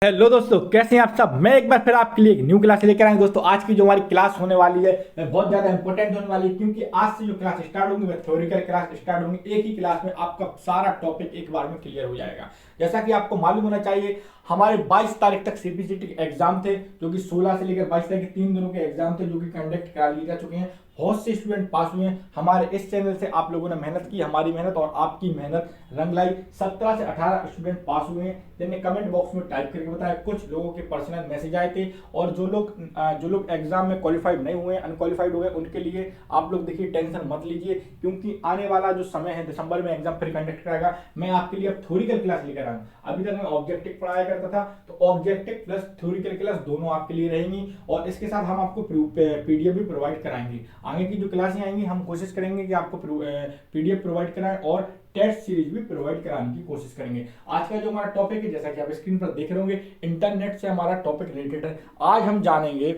Hello दोस्तों, कैसे हैं आप सब। मैं एक बार फिर आपके लिए एक न्यू क्लास लेकर आए दोस्तों। आज की जो हमारी क्लास होने वाली है वह बहुत ज्यादा इंपॉर्टेंट होने वाली है, क्योंकि आज से जो क्लास स्टार्ट होंगी वह थ्योरिकल क्लास स्टार्ट होंगी। एक ही क्लास में आपका सारा टॉपिक एक बार में क्लियर हो जाएगा। जैसा कि आपको मालूम होना चाहिए, हमारे 22 तारीख तक सीपीसीटी एग्जाम थे, जो कि 16 से लेकर 22 तक के 3 दिनों के एग्जाम थे, जो कि कंडक्ट करा लिए जा चुके हैं। बहुत से स्टूडेंट पास हुए हैं। हमारे इस चैनल से आप लोगों ने मेहनत की, हमारी मेहनत और आपकी मेहनत रंग लाई। 17 से 18 स्टूडेंट पास हुए हैं, जिन्हें कमेंट बॉक्स में टाइप करके बताया। कुछ लोगों के पर्सनल मैसेज आए थे, और जो लोग एग्जाम में क्वालिफाइड नहीं हुए, अनक्वालिफाइड हुए, उनके लिए आप लोग देखिए टेंशन मत लीजिए, क्योंकि आने वाला जो समय है दिसंबर में एग्जाम फिर कंडक्ट कराएगा। मैं आपके लिए अब थ्योरिकल क्लास लेकर आया हूं। अभी तक मैं ऑब्जेक्टिव पढ़ाया करता था, तो ऑब्जेक्टिव प्लस थ्योरिकल क्लास दोनों आपके लिए रहेंगी, और इसके साथ हम आपको पीडीएफ भी प्रोवाइड कराएंगे। आगे की जो क्लासें आएंगी हम कोशिश करेंगे कि आपको पीडीएफ प्रोवाइड कराएं और टेस्ट सीरीज भी प्रोवाइड कराने की कोशिश करेंगे। आज का जो हमारा टॉपिक है, जैसा कि आप स्क्रीन पर देख रहे होंगे, इंटरनेट से हमारा टॉपिक रिलेटेड है। आज हम जानेंगे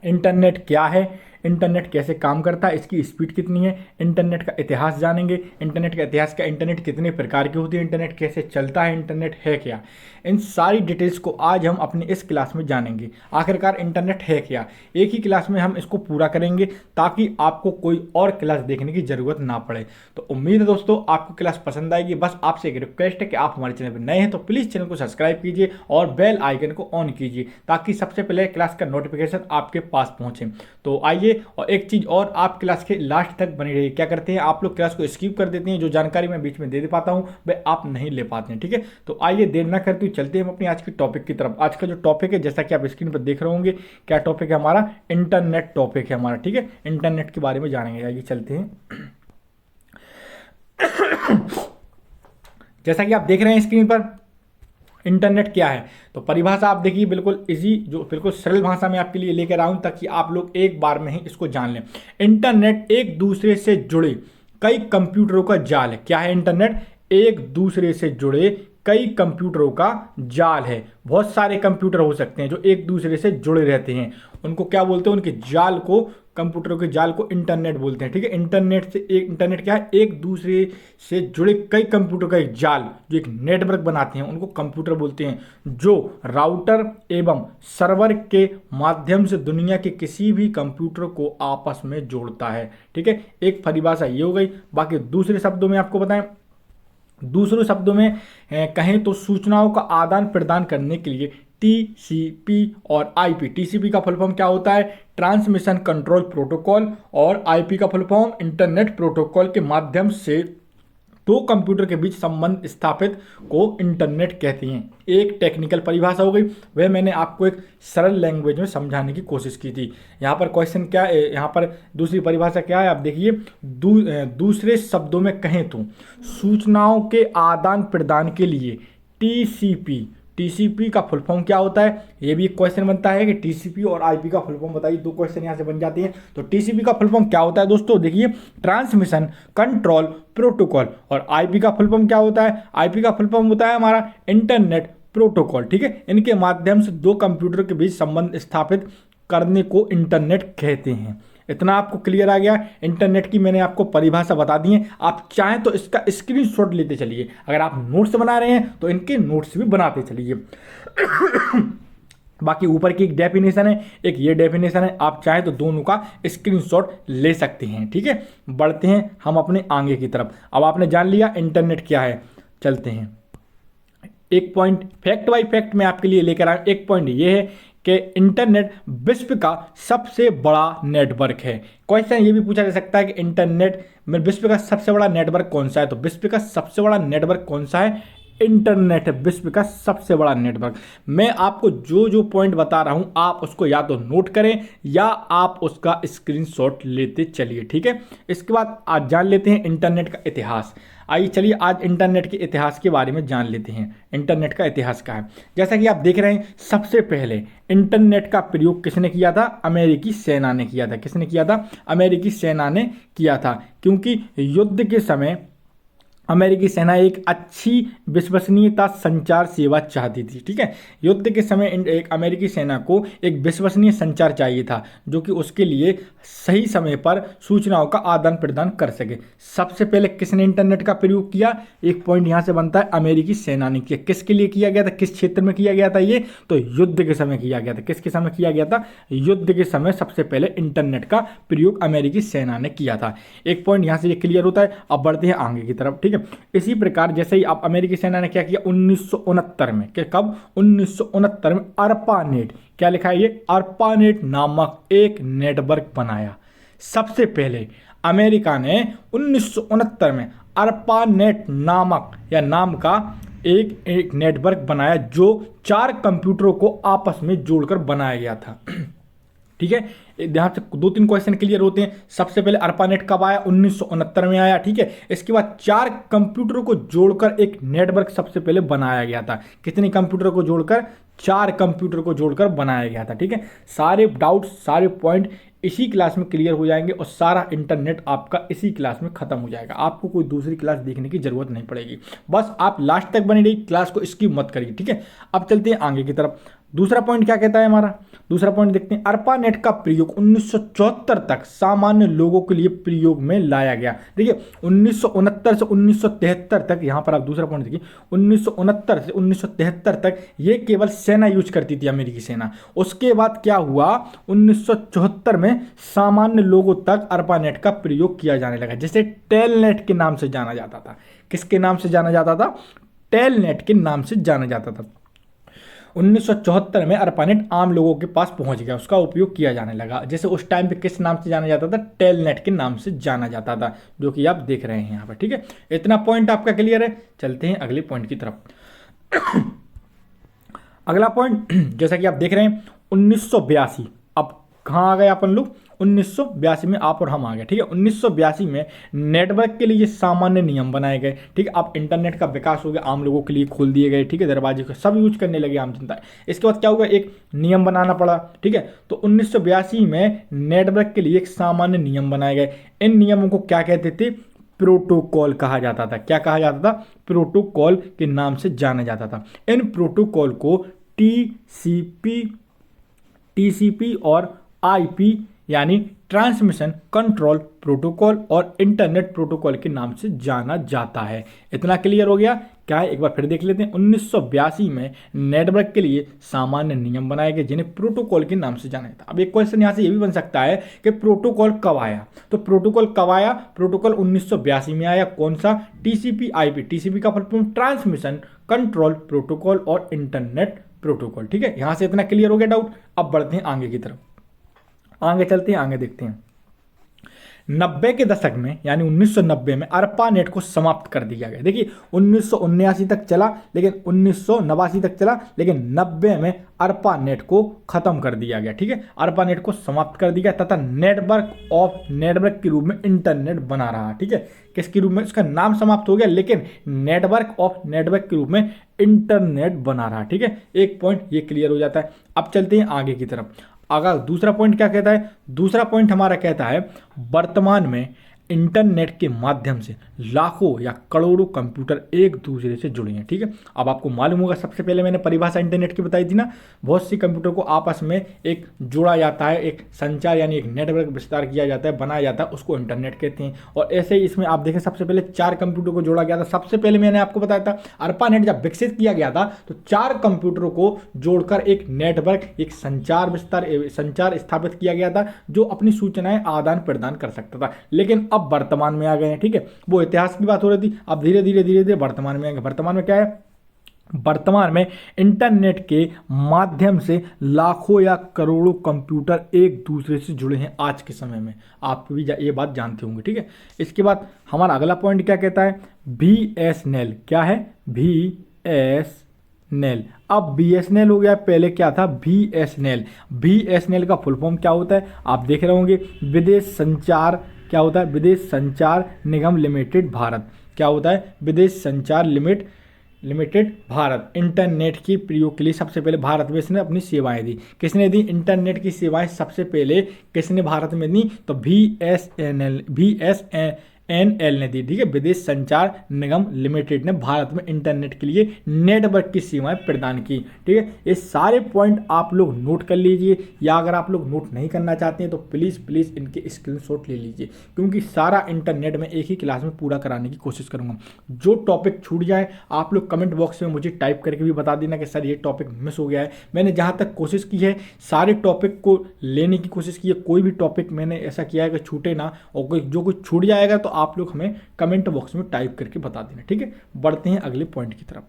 इंटरनेट क्या है, इंटरनेट कैसे काम करता है, इसकी स्पीड कितनी है, इंटरनेट का इतिहास जानेंगे। इंटरनेट का इतिहास क्या, इंटरनेट कितने प्रकार की होती है, इंटरनेट कैसे चलता है, इंटरनेट है क्या, इन सारी डिटेल्स को आज हम अपनी इस क्लास में जानेंगे। आखिरकार इंटरनेट है क्या, एक ही क्लास में हम इसको पूरा करेंगे, ताकि आपको कोई और क्लास देखने की जरूरत ना पड़े। तो उम्मीद है दोस्तों आपको क्लास पसंद आएगी। बस आपसे एक रिक्वेस्ट है कि आप हमारे चैनल पर नए हैं तो प्लीज़ चैनल को सब्सक्राइब कीजिए और बेल आइकन को ऑन कीजिए, ताकि सबसे पहले क्लास का नोटिफिकेशन आपके पास पहुंचे। तो आइए, और एक चीज़ और, आप क्लास के लास्ट तक बनी रहिए। क्या करते हैं आप लोग, क्लास को स्किप कर देते हैं, जो जानकारी मैं बीच में दे पाता हूं वह आप नहीं ले पाते हैं। ठीक है, तो आइए देर ना करते हुए चलते हैं हम अपनी आज की टॉपिक की तरफ। आज का जो टॉपिक है, जैसा कि आप स्क्रीन पर देख रहे होंगे, क्या टॉपिक है हमारा, इंटरनेट टॉपिक है हमारा। ठीक है, इंटरनेट के बारे में जानेंगे। आइए चलते हैं। जैसा कि आप देख रहे हैं स्क्रीन पर, इंटरनेट क्या है, तो परिभाषा आप देखिए, बिल्कुल इजी, जो बिल्कुल सरल भाषा में आपके लिए लेकर आऊं, ताकि आप लोग एक बार में ही इसको जान लें। इंटरनेट एक दूसरे से जुड़े कई कंप्यूटरों का जाल है। क्या है इंटरनेट, एक दूसरे से जुड़े कई कंप्यूटरों का जाल है। बहुत सारे कंप्यूटर हो सकते हैं जो एक दूसरे से जुड़े रहते हैं, उनको क्या बोलते हैं, उनके जाल को, कंप्यूटरों के जाल को इंटरनेट बोलते हैं। ठीक है, इंटरनेट क्या है, एक दूसरे से जुड़े कई कंप्यूटर का एक जाल, जो एक नेटवर्क बनाते हैं, उनको कंप्यूटर बोलते हैं, जो राउटर एवं सर्वर के माध्यम से दुनिया के किसी भी कंप्यूटर को आपस में जोड़ता है। ठीक है, एक परिभाषा ये हो गई। बाकी दूसरे शब्दों में आपको बताएं, दूसरे शब्दों में कहें तो सूचनाओं का आदान प्रदान करने के लिए टीसीपी और आईपी। टीसीपी का फुल फॉर्म क्या होता है, ट्रांसमिशन कंट्रोल प्रोटोकॉल, और आईपी का फुल फॉर्म इंटरनेट प्रोटोकॉल के माध्यम से दो कंप्यूटर के बीच संबंध स्थापित को इंटरनेट कहते हैं। एक टेक्निकल परिभाषा हो गई, वह मैंने आपको एक सरल लैंग्वेज में समझाने की कोशिश की थी। यहाँ पर क्वेश्चन क्या है, यहाँ पर दूसरी परिभाषा क्या है, आप देखिए। दूसरे शब्दों में कहें तो सूचनाओं के आदान प्रदान के लिए टीसीपी। टीसीपी का फुल फॉर्म क्या होता है, ये भी एक क्वेश्चन बनता है कि टीसीपी और आईपी का फुल फॉर्म बताइए। दो क्वेश्चन यहाँ से बन जाते हैं। तो टीसीपी का फुल फॉर्म क्या होता है दोस्तों, देखिए, ट्रांसमिशन कंट्रोल प्रोटोकॉल। और आईपी का फुल फॉर्म क्या होता है, आईपी का फुल फॉर्म होता है हमारा इंटरनेट प्रोटोकॉल। ठीक है, इनके माध्यम से दो कंप्यूटर के बीच संबंध स्थापित करने को इंटरनेट कहते हैं। इतना आपको क्लियर आ गया। इंटरनेट की मैंने आपको परिभाषा बता दी है। आप चाहें तो इसका स्क्रीनशॉट लेते चलिए। अगर आप नोट्स बना रहे हैं तो इनके नोट्स भी बनाते चलिए। बाकी ऊपर की एक डेफिनेशन है, एक ये डेफिनेशन है, आप चाहें तो दोनों का स्क्रीनशॉट ले सकते हैं। ठीक है, बढ़ते हैं हम अपने आगे की तरफ। अब आपने जान लिया इंटरनेट क्या है, चलते हैं। एक पॉइंट फैक्ट बाय फैक्ट मैं आपके लिए लेकर आया। एक पॉइंट ये है कि इंटरनेट विश्व का सबसे बड़ा नेटवर्क है। क्वेश्चन ये भी पूछा जा सकता है कि इंटरनेट में विश्व का सबसे बड़ा नेटवर्क कौन सा है, तो विश्व का सबसे बड़ा नेटवर्क कौन सा है, इंटरनेट है विश्व का सबसे बड़ा नेटवर्क। मैं आपको जो जो पॉइंट बता रहा हूं, आप उसको या तो नोट करें या आप उसका स्क्रीनशॉट लेते चलिए। ठीक है, इसके बाद आज जान लेते हैं इंटरनेट का इतिहास। आइए चलिए आज इंटरनेट के इतिहास के बारे में जान लेते हैं। इंटरनेट का इतिहास क्या है, जैसा कि आप देख रहे हैं, सबसे पहले इंटरनेट का प्रयोग किसने किया था, अमेरिकी सेना ने किया था। किसने किया था, अमेरिकी सेना ने किया था, क्योंकि युद्ध के समय अमेरिकी सेना एक अच्छी विश्वसनीयता संचार सेवा चाहती थी। ठीक है, युद्ध के समय एक अमेरिकी सेना को एक विश्वसनीय संचार चाहिए था, जो कि उसके लिए सही समय पर सूचनाओं का आदान प्रदान कर सके। सबसे पहले किसने इंटरनेट का प्रयोग किया? एक पॉइंट यहां से बनता है, अमेरिकी सेना ने किया। किसके लिए किया गया था, किस क्षेत्र में किया गया था ये? तो युद्ध के समय किया गया था। किसके समय किया गया था? युद्ध के समय सबसे पहले इंटरनेट का प्रयोग अमेरिकी सेना ने किया था। एक पॉइंट यहां से ये क्लियर होता है। अब बढ़ते हैं आगे की तरफ, ठीक है। इसी प्रकार जैसे ही आप अमेरिकी सेना ने क्या किया 1969 में, कि कब? 1969 में ARPANET, क्या लिखा है ये? ARPANET नामक एक नेटवर्क बनाया। सबसे पहले अमेरिका ने 1969 में ARPANET नामक या नाम का एक नेटवर्क बनाया जो 4 कंप्यूटरों को आपस में जोड़कर बनाया गया था। ठीक है, यहाँ से 2-3 क्वेश्चन क्लियर होते हैं। सबसे पहले ARPANET कब आया? 1969 में आया, ठीक है। इसके बाद 4 कंप्यूटरों को जोड़कर एक नेटवर्क सबसे पहले बनाया गया था। कितने कंप्यूटर को जोड़कर? 4 कंप्यूटर को जोड़कर बनाया गया था, ठीक है। सारे डाउट्स, सारे पॉइंट इसी क्लास में क्लियर हो जाएंगे और सारा इंटरनेट आपका इसी क्लास में खत्म हो जाएगा। आपको कोई दूसरी क्लास देखने की जरूरत नहीं पड़ेगी। बस आप लास्ट तक बने रहिए, क्लास को स्किप मत करिए, ठीक है। अब चलते हैं आगे की तरफ। दूसरा पॉइंट क्या कहता है हमारा? दूसरा पॉइंट देखते हैं। ARPANET का प्रयोग 1974 तक सामान्य लोगों के लिए प्रयोग में लाया गया। देखिए 1969 से 1973 तक, यहां पर आप दूसरा पॉइंट देखिए, 1969 से 1973 तक ये केवल सेना यूज करती थी, अमेरिकी सेना। उसके बाद क्या हुआ? 1974 में सामान्य लोगों तक ARPANET का प्रयोग किया जाने लगा, जिसे टेलनेट के नाम से जाना जाता था। किसके नाम से जाना जाता था? टेलनेट के नाम से जाना जाता था। 1974 में ARPANET आम लोगों के पास पहुंच गया, उसका उपयोग किया जाने लगा। जैसे उस टाइम पे किस नाम से जाना जाता था? टेलनेट के नाम से जाना जाता था, जो कि आप देख रहे हैं यहाँ पर, ठीक है। इतना पॉइंट आपका क्लियर है। चलते हैं अगले पॉइंट की तरफ। अगला पॉइंट जैसा कि आप देख रहे हैं 1982। अब कहाँ आ गए अपन लोग? 1982 में आप और हम आ गए, ठीक है। 1982 में नेटवर्क के लिए सामान्य नियम बनाए गए, ठीक है। अब इंटरनेट का विकास हो गया, आम लोगों के लिए खोल दिए गए, ठीक है। दरवाजे को सब यूज करने लगे आम जनता। इसके बाद क्या हुआ? एक नियम बनाना पड़ा, ठीक है। तो 1982 में नेटवर्क के लिए एक सामान्य नियम बनाए गए। इन नियमों को क्या कहते थे? प्रोटोकॉल कहा जाता था। क्या कहा जाता था? प्रोटोकॉल के नाम से जाना जाता था। इन प्रोटोकॉल को टीसीपी और आईपी यानी ट्रांसमिशन कंट्रोल प्रोटोकॉल और इंटरनेट प्रोटोकॉल के नाम से जाना जाता है। इतना क्लियर हो गया क्या है? एक बार फिर देख लेते हैं। 1982 में नेटवर्क के लिए सामान्य नियम बनाए गए जिन्हें प्रोटोकॉल के नाम से जाना जाता है। अब एक क्वेश्चन यहाँ से ये भी बन सकता है कि प्रोटोकॉल कब आया? तो प्रोटोकॉल कब आया? प्रोटोकॉल 1982 में आया। कौन सा? TCP IP. टीसीपी का full form transmission control protocol और इंटरनेट प्रोटोकॉल, ठीक है। यहां से इतना क्लियर हो गया डाउट। अब बढ़ते हैं आगे की तरफ, आगे चलते हैं, आगे देखते हैं। 90 के दशक में यानी 1990 में ARPANET को समाप्त कर दिया गया। देखिए 1979 तक चला, लेकिन 1989 तक चला, लेकिन 90 में ARPANET को खत्म कर दिया गया, ठीक है। ARPANET को समाप्त कर दिया तथा नेटवर्क के रूप में इंटरनेट बना रहा, ठीक है। किसके रूप में? उसका नाम समाप्त हो गया, लेकिन नेटवर्क के रूप में इंटरनेट बना रहा, ठीक है। एक पॉइंट ये क्लियर हो जाता है। अब चलते हैं आगे की तरफ। अगर दूसरा पॉइंट क्या कहता है? दूसरा पॉइंट हमारा कहता है वर्तमान में इंटरनेट के माध्यम से लाखों या करोड़ों कंप्यूटर एक दूसरे से जुड़े हैं, ठीक है। अब आपको मालूम होगा, सबसे पहले मैंने परिभाषा इंटरनेट की बताई थी ना। बहुत सी कंप्यूटर को आपस में एक जोड़ा जाता है, एक संचार यानी एक नेटवर्क विस्तार किया जाता है, बनाया जाता है, उसको इंटरनेट कहते हैं। और ऐसे ही इसमें आप देखें, सबसे पहले 4 कंप्यूटर को जोड़ा गया था। सबसे पहले मैंने आपको बताया था ARPANET जब विकसित किया गया था तो 4 कंप्यूटरों को जोड़कर एक नेटवर्क, एक संचार स्थापित किया गया था जो अपनी सूचनाएं आदान प्रदान कर सकता था। लेकिन अब वर्तमान में आ गए हैं, ठीक है। वो इतिहास की बात हो रही थी, अब धीरे धीरे वर्तमान में आएंगे। वर्तमान में क्या है? वर्तमान में इंटरनेट के माध्यम से लाखों या करोड़ों कंप्यूटर एक दूसरे से जुड़े हैं आज के समय में। आप भी ये बात जानते होंगे, ठीक है। इसके बाद हमारा अगला पॉइंट क्या कहता है? BSNL। क्या है? BSNL। अब BSNL हो गया, पहले क्या था? BSNL। BSNL का फुल फॉर्म क्या होता है? आप देख रहे होंगे, विदेश संचार। क्या होता है? विदेश संचार निगम लिमिटेड भारत। क्या होता है? विदेश संचार लिमिटेड भारत। इंटरनेट की प्रयोग के लिए सबसे पहले भारत में इसने अपनी सेवाएं दी। किसने दी इंटरनेट की सेवाएं? सबसे पहले किसने भारत में दी? तो BSNL BSNL ने दी, ठीक है, विदेश संचार निगम लिमिटेड ने भारत में इंटरनेट के लिए नेटवर्क की सेवाएं प्रदान की, ठीक है। ये सारे पॉइंट आप लोग नोट कर लीजिए, या अगर आप लोग नोट नहीं करना चाहते हैं तो प्लीज़ इनके स्क्रीनशॉट ले लीजिए, क्योंकि सारा इंटरनेट में एक ही क्लास में पूरा कराने की कोशिश करूंगा। जो टॉपिक छूट जाए आप लोग कमेंट बॉक्स में मुझे टाइप करके भी बता देना कि सर ये टॉपिक मिस हो गया है। मैंने जहाँ तक कोशिश की है सारे टॉपिक को लेने की कोशिश की है, कोई भी टॉपिक मैंने ऐसा किया है कि छूटे ना, और जो कुछ छूट जाएगा तो आप लोग हमें कमेंट बॉक्स में टाइप करके बता देना, ठीक है। बढ़ते हैं अगले पॉइंट की तरफ।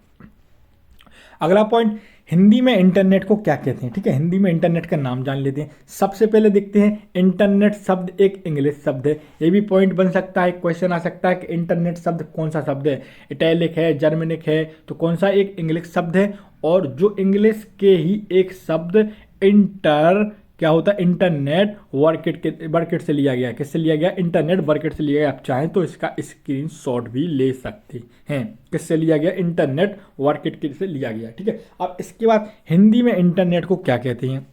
अगला पॉइंट, हिंदी में इंटरनेट को क्या कहते हैं, ठीक है। हिंदी में इंटरनेट का नाम जान लेते हैं। सबसे पहले देखते हैं, इंटरनेट शब्द एक इंग्लिश शब्द है। ये भी पॉइंट बन सकता है, क्वेश्चन आ सकता है कि इंटरनेट शब्द कौन सा शब्द है, इटैलिक है, जर्मनिक है, तो कौन सा एक इंग्लिश शब्द है। और जो इंग्लिश के ही एक शब्द क्या होता है, इंटरनेट वर्केट से लिया गया। किससे लिया गया, इंटरनेट वर्केट से लिया गया। आप चाहें तो इसका स्क्रीनशॉट भी ले सकते हैं। किससे लिया गया, इंटरनेट वर्केट से लिया गया, ठीक है। अब इसके बाद हिंदी में इंटरनेट को क्या कहते हैं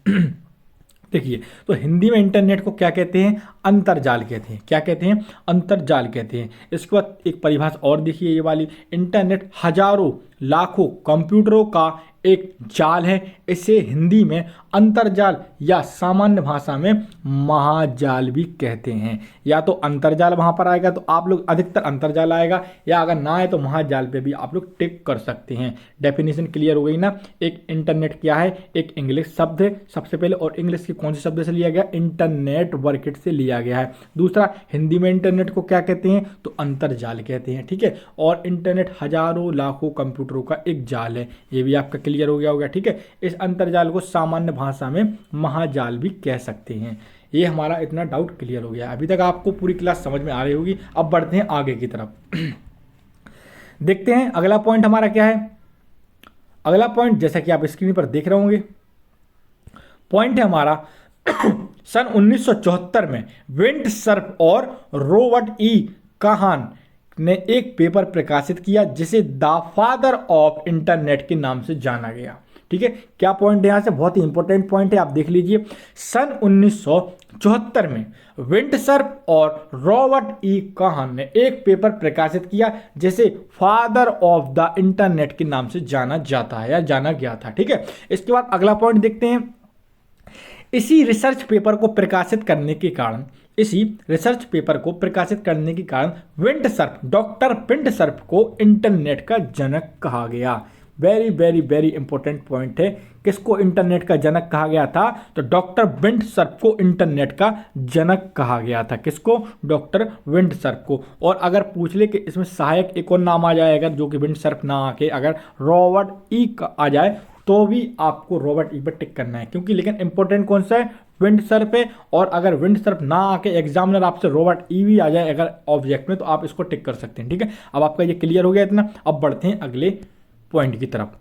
देखिए, तो हिंदी में इंटरनेट को क्या कहते हैं, अंतरजाल कहते हैं। क्या कहते हैं, अंतरजाल कहते हैं। इसके बाद एक परिभाषा और देखिए, ये वाली, इंटरनेट हजारों लाखों कंप्यूटरों का एक जाल है। इसे हिंदी में अंतरजाल या सामान्य भाषा में महाजाल भी कहते हैं। या तो अंतरजाल वहां पर आएगा तो आप लोग अधिकतर अंतरजाल आएगा, या अगर ना आए तो महाजाल पे भी आप लोग टिक कर सकते हैं। डेफिनेशन क्लियर हो गई ना। एक इंटरनेट क्या है, एक इंग्लिश शब्द है सबसे पहले, और इंग्लिश के कौन से शब्द से लिया गया, इंटरनेट वर्केट से लिया गया है। दूसरा, हिंदी में इंटरनेट को क्या कहते हैं, तो अंतरजाल कहते हैं, ठीक है। और इंटरनेट हजारों लाखों कंप्यूटरों का एक जाल है, ये भी आपका क्लियर हो गया होगा, ठीक है। इस अंतरजाल को सामान्य भाषा में महाजाल भी कह सकते हैं। ये हमारा इतना डाउट क्लियर हो गया। अभी तक आपको पूरी क्लास समझ में आ रही होगी। अब बढ़ते हैं आगे की तरफ देखते हैं अगला पॉइंट हमारा क्या है। अगला पॉइंट जैसा कि आप स्क्रीन पर देख रहे होंगे, पॉइंट है हमारा सन 1974 में विंडसर्फ और रॉबर्ट ई काहन ने एक पेपर प्रकाशित किया जिसे द फादर ऑफ इंटरनेट के नाम से जाना गया, ठीक है। क्या पॉइंट है यहां से, बहुत ही इंपॉर्टेंट पॉइंट है, आप देख लीजिए। सन 1974 में विंडसर्फ और रॉबर्ट ई काहन ने एक पेपर प्रकाशित किया जिसे फादर ऑफ द इंटरनेट के नाम से जाना जाता है या जाना गया था, ठीक है। इसके बाद अगला पॉइंट देखते हैं। इसी रिसर्च पेपर को प्रकाशित करने के कारण डॉक्टर विंडसर्फ को इंटरनेट का जनक कहा गया। Very very very important point है। किसको इंटरनेट का जनक कहा गया था, तो डॉक्टर विंडसर्फ को इंटरनेट का जनक कहा गया था। किसको, डॉक्टर विंडसर्फ को। और अगर पूछ ले कि इसमें सहायक एक और नाम आ जाए, अगर जो कि विंडसर्फ ना आके अगर रॉबर्ट ई का आ जाए तो भी आपको रॉबर्ट ई पर टिक करना है, क्योंकि लेकिन इंपॉर्टेंट कौन सा है, विंडसर्फ है। और अगर विंडसर्फ ना आके एग्जामिनर आपसे रॉबर्ट ई भी आ जाए अगर ऑब्जेक्ट में, तो आप इसको टिक कर सकते हैं, ठीक है। अब आपका ये क्लियर हो गया इतना। अब बढ़ते हैं अगले पॉइंट की तरफ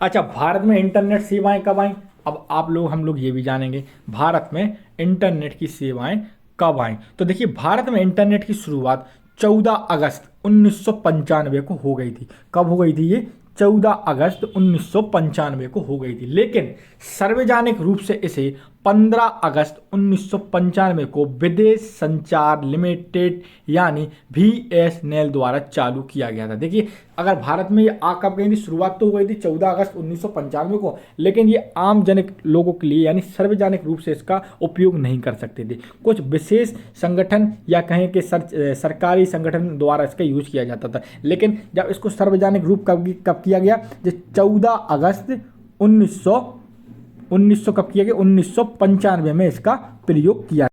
अच्छा, भारत में इंटरनेट सेवाएं कब आई। अब हम लोग ये भी जानेंगे भारत में इंटरनेट की सेवाएं कब आई। तो देखिए, भारत में इंटरनेट की शुरुआत 14 अगस्त 1995 को हो गई थी। कब हो गई थी ये, 14 अगस्त 1995 को हो गई थी। लेकिन सार्वजनिक रूप से इसे 15 अगस्त 1995 को विदेश संचार लिमिटेड यानी BSNL द्वारा चालू किया गया था। देखिए, अगर भारत में ये कब गई थी, शुरुआत तो हो गई थी 14 अगस्त 1995 को, लेकिन ये आम जनिक लोगों के लिए यानी सार्वजनिक रूप से इसका उपयोग नहीं कर सकते थे। कुछ विशेष संगठन या कहें कि सरकारी संगठन द्वारा इसका यूज किया जाता था। लेकिन जब इसको सार्वजनिक रूप कब किया गया, जो 14 अगस्त 1900 कब किया गया, 1995 में इसका प्रयोग किया।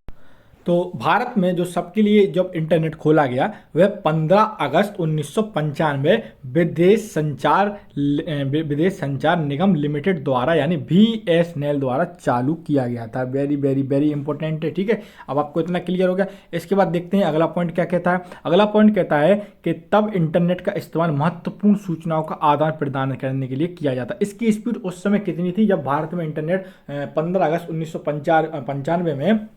तो भारत में जो सबके लिए जब इंटरनेट खोला गया वह 15 अगस्त 1995 विदेश संचार निगम लिमिटेड द्वारा यानी BSNL द्वारा चालू किया गया था। वेरी वेरी वेरी इंपॉर्टेंट है, ठीक है। अब आपको इतना क्लियर हो गया। इसके बाद देखते हैं अगला पॉइंट क्या कहता है। अगला पॉइंट कहता है कि तब इंटरनेट का इस्तेमाल महत्वपूर्ण सूचनाओं का आदान प्रदान करने के लिए किया जाता। इसकी स्पीड उस समय कितनी थी जब भारत में इंटरनेट 15 अगस्त 1995 में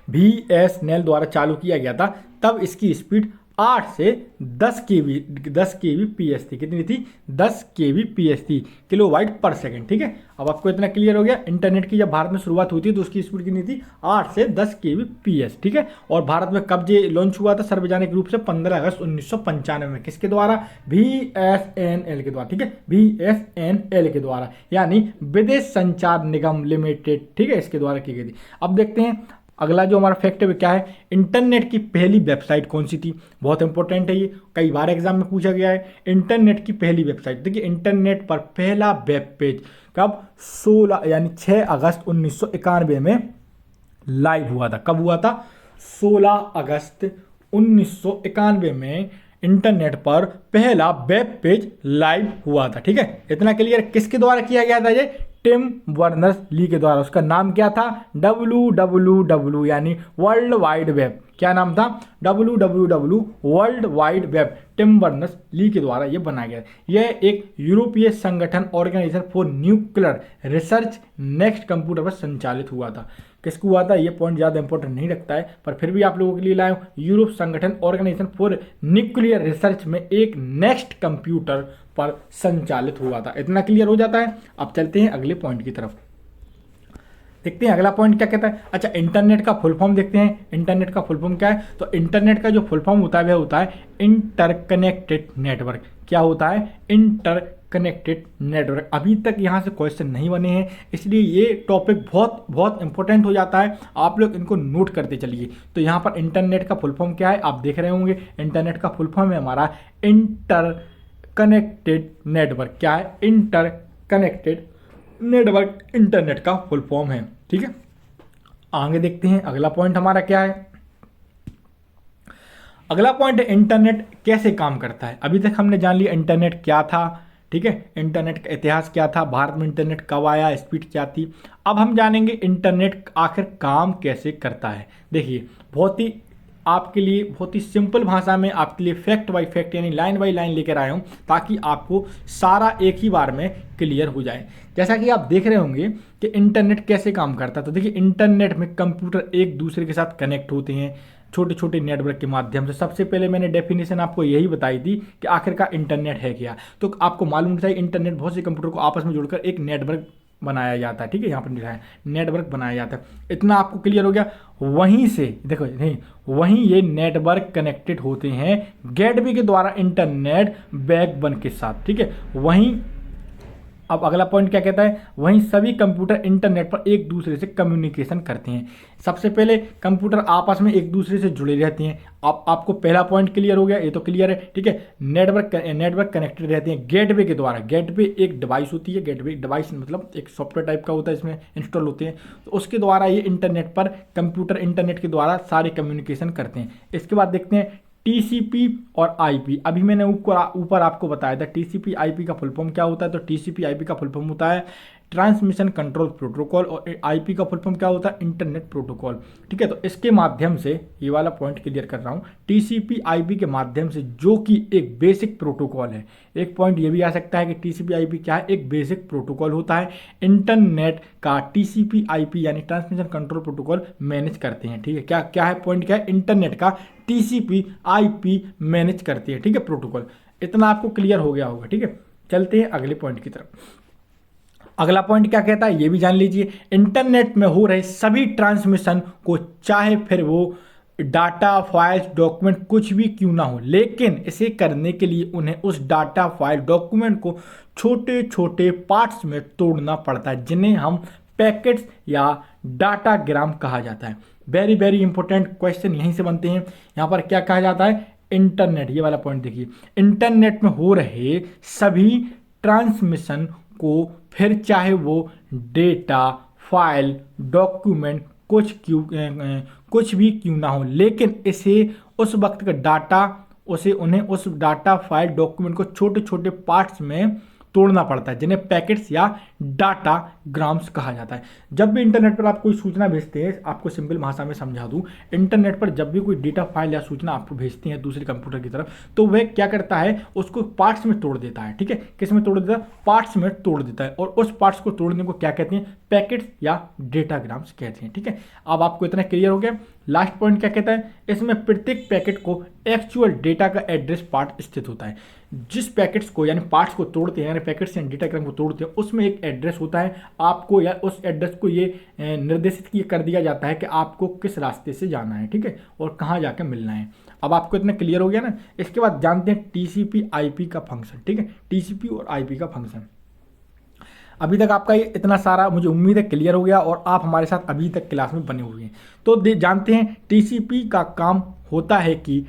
BSNL द्वारा चालू किया गया था, तब इसकी स्पीड 8 से 10 केबी पीएस थी। कितनी थी? 10 केबी पीएस थी, किलोबाइट पर सेकंड। ठीक है, अब आपको इतना क्लियर हो गया। इंटरनेट की जब भारत में शुरुआत हुई थी तो उसकी स्पीड कितनी थी? 8 से 10 केबी पीएस। ठीक है, और भारत में कब ये लॉन्च हुआ था सार्वजनिक रूप से? 15 अगस्त 1995 में। किसके द्वारा? बीएसएनएल के द्वारा। ठीक है, बीएसएनएल के द्वारा, यानी विदेश संचार निगम लिमिटेड। ठीक है, इसके द्वारा की गई थी। अब देखते हैं अगला जो हमारा फैक्ट है क्या है। इंटरनेट की पहली वेबसाइट कौन सी थी? बहुत इंपॉर्टेंट है ये, कई बार एग्जाम में पूछा गया है। इंटरनेट की पहली वेबसाइट, देखिए इंटरनेट पर पहला वेब पेज कब? 16 यानी 6 अगस्त 1991 में लाइव हुआ था। कब हुआ था? 16 अगस्त 1991 में इंटरनेट पर पहला वेब पेज लाइव हुआ था। ठीक है, इतना क्लियर। किसके द्वारा किया गया था ये? टिम बर्नर्स ली के द्वारा। उसका नाम क्या था? WWW यानी वर्ल्ड वाइड वेब। क्या नाम था? WWW world wide web. Tim Berners Lee के द्वारा यह बनाया गया। यह एक यूरोपीय संगठन organization for nuclear research next computer पर संचालित हुआ था। किसको हुआ था? ये पॉइंट ज़्यादा इंपॉर्टेंट नहीं रखता है, पर फिर भी आप लोगों के लिए लाया हूँ। यूरोप संगठन ऑर्गेनाइजेशन फॉर न्यूक्लियर रिसर्च में एक नेक्स्ट कंप्यूटर पर संचालित हुआ था। इतना क्लियर हो जाता है। अब चलते हैं अगले पॉइंट की तरफ, देखते हैं अगला पॉइंट क्या कहता है। अच्छा, इंटरनेट का फुल फॉर्म देखते हैं। इंटरनेट का फुल फॉर्म क्या है? तो इंटरनेट का जो फुल फॉर्म होता है वह होता है इंटरकनेक्टेड नेटवर्क। क्या होता है? Interconnected network. अभी तक यहाँ से क्वेश्चन नहीं बने हैं, इसलिए ये टॉपिक बहुत बहुत इंपॉर्टेंट हो जाता है। आप लोग इनको नोट करते चलिए। तो यहाँ पर इंटरनेट का फुल फॉर्म क्या है आप देख रहे होंगे। इंटरनेट का फुल फॉर्म है हमारा इंटरकनेक्टेड नेटवर्क। क्या है? इंटरकनेक्टेड नेटवर्क इंटरनेट का फुल फॉर्म है। ठीक है, आगे देखते हैं अगला पॉइंट हमारा क्या है। अगला पॉइंट है इंटरनेट कैसे काम करता है। अभी तक हमने जान लिया इंटरनेट क्या था। ठीक है, इंटरनेट का इतिहास क्या था, भारत में इंटरनेट कब आया, स्पीड क्या थी। अब हम जानेंगे इंटरनेट आखिर काम कैसे करता है। देखिए, बहुत ही आपके लिए बहुत ही सिंपल भाषा में आपके लिए फैक्ट बाय फैक्ट यानी लाइन बाय लाइन लेकर आया हूँ, ताकि आपको सारा एक ही बार में क्लियर हो जाए। जैसा कि आप देख रहे होंगे कि इंटरनेट कैसे काम करता है। तो देखिए, इंटरनेट में कंप्यूटर एक दूसरे के साथ कनेक्ट होते हैं छोटे छोटे नेटवर्क के माध्यम से। सबसे पहले मैंने डेफिनेशन आपको यही बताई थी कि आखिरकार इंटरनेट है क्या। तो आपको मालूम था इंटरनेट बहुत से कंप्यूटर को आपस में जोड़कर एक नेटवर्क बनाया जाता है। ठीक है, यहाँ पर लिखा है नेटवर्क बनाया जाता है। इतना आपको क्लियर हो गया। वहीं से देखो, नहीं, वहीं ये नेटवर्क कनेक्टेड होते हैं गेटवे के द्वारा इंटरनेट बैकबोन के साथ। ठीक है, वहीं अब अगला पॉइंट क्या कहता है, वहीं सभी कंप्यूटर इंटरनेट पर एक दूसरे से कम्युनिकेशन करते हैं। सबसे पहले कंप्यूटर आपस में एक दूसरे से जुड़े रहते हैं। आपको पहला पॉइंट क्लियर हो गया, ये तो क्लियर है। ठीक है, नेटवर्क कनेक्टेड रहते हैं गेटवे के द्वारा। गेटवे एक डिवाइस होती है, गेटवे डिवाइस मतलब एक सॉफ्टवेयर टाइप का होता है, इसमें इंस्टॉल होते हैं। तो उसके द्वारा ये इंटरनेट पर कंप्यूटर इंटरनेट के द्वारा सारे कम्युनिकेशन करते हैं। इसके बाद देखते हैं टीसीपी और आईपी। अभी मैंने ऊपर आपको बताया था टीसीपी आईपी का फुल फॉर्म क्या होता है। तो टीसीपी आईपी का फुल फॉर्म होता है ट्रांसमिशन कंट्रोल प्रोटोकॉल, और आईपी का फुल फॉर्म क्या होता है? Internet protocol. ठीक है, तो इसके माध्यम से ये वाला पॉइंट क्लियर कर रहा हूँ। टीसीपी आईपी के माध्यम से, जो कि एक बेसिक प्रोटोकॉल है। एक पॉइंट ये भी आ सकता है कि टीसीपी आईपी क्या है? एक बेसिक प्रोटोकॉल होता है। इंटरनेट का टीसीपी आईपी यानी ट्रांसमिशन कंट्रोल प्रोटोकॉल मैनेज करते हैं। ठीक है, क्या क्या है पॉइंट क्या है? इंटरनेट का टीसीपी आईपी मैनेज करती है। ठीक है, प्रोटोकॉल। इतना आपको क्लियर हो गया होगा। ठीक है, चलते हैं अगले पॉइंट की तरफ। अगला पॉइंट क्या कहता है ये भी जान लीजिए। इंटरनेट में हो रहे सभी ट्रांसमिशन को, चाहे फिर वो डाटा, फाइल्स, डॉक्यूमेंट कुछ भी क्यों ना हो, लेकिन इसे करने के लिए उन्हें उस डाटा, फाइल, डॉक्यूमेंट को छोटे छोटे पार्ट्स में तोड़ना पड़ता है, जिन्हें हम पैकेट्स या डाटाग्राम कहा जाता है। वेरी वेरी इंपॉर्टेंट क्वेश्चन यहीं से बनते हैं। यहाँ पर क्या कहा जाता है? इंटरनेट, ये वाला पॉइंट देखिए, इंटरनेट में हो रहे सभी ट्रांसमिशन को, फिर चाहे वो डेटा, फाइल, डॉक्यूमेंट कुछ भी क्यों ना हो, लेकिन इसे उस वक्त का डाटा, उन्हें उस डाटा, फाइल, डॉक्यूमेंट को छोटे छोटे पार्ट्स में तोड़ना पड़ता है, जिन्हें पैकेट्स या डाटाग्राम्स कहा जाता है। जब भी इंटरनेट पर आप कोई सूचना भेजते हैं, आपको सिंपल भाषा में समझा दूं, इंटरनेट पर जब भी कोई डेटा फाइल या सूचना आपको भेजती है दूसरे कंप्यूटर की तरफ, तो वह क्या करता है, उसको पार्ट्स में तोड़ देता है। ठीक है, किस में तोड़ देता है, पार्ट्स में तोड़ देता है, और उस पार्ट्स को तोड़ने को क्या कहते हैं, पैकेट्स या डेटाग्राम्स कहते हैं। ठीक है, अब आपको इतना क्लियर हो गया। लास्ट पॉइंट क्या कहता है, इसमें प्रत्येक पैकेट को एक्चुअल डेटा का एड्रेस पार्ट स्थित होता है। जिस पैकेट्स को यानी पार्ट्स को तोड़ते हैं, यानी पैकेट्स एंड डेटाग्राम को तोड़ते हैं, उसमें एक एड्रेस होता है। आपको या उस एड्रेस को ये निर्देशित कर दिया जाता है कि आपको किस रास्ते से जाना है, ठीक है, और कहाँ जाकर मिलना है। अब आपको इतना क्लियर हो गया ना। इसके बाद जानते हैं टीसीपी आईपी का फंक्शन। ठीक है, टीसीपी और आईपी का फंक्शन। अभी तक आपका ये इतना सारा मुझे उम्मीद है क्लियर हो गया, और आप हमारे साथ अभी तक क्लास में बने हुए हैं। तो जानते हैं टीसीपी का काम होता है कि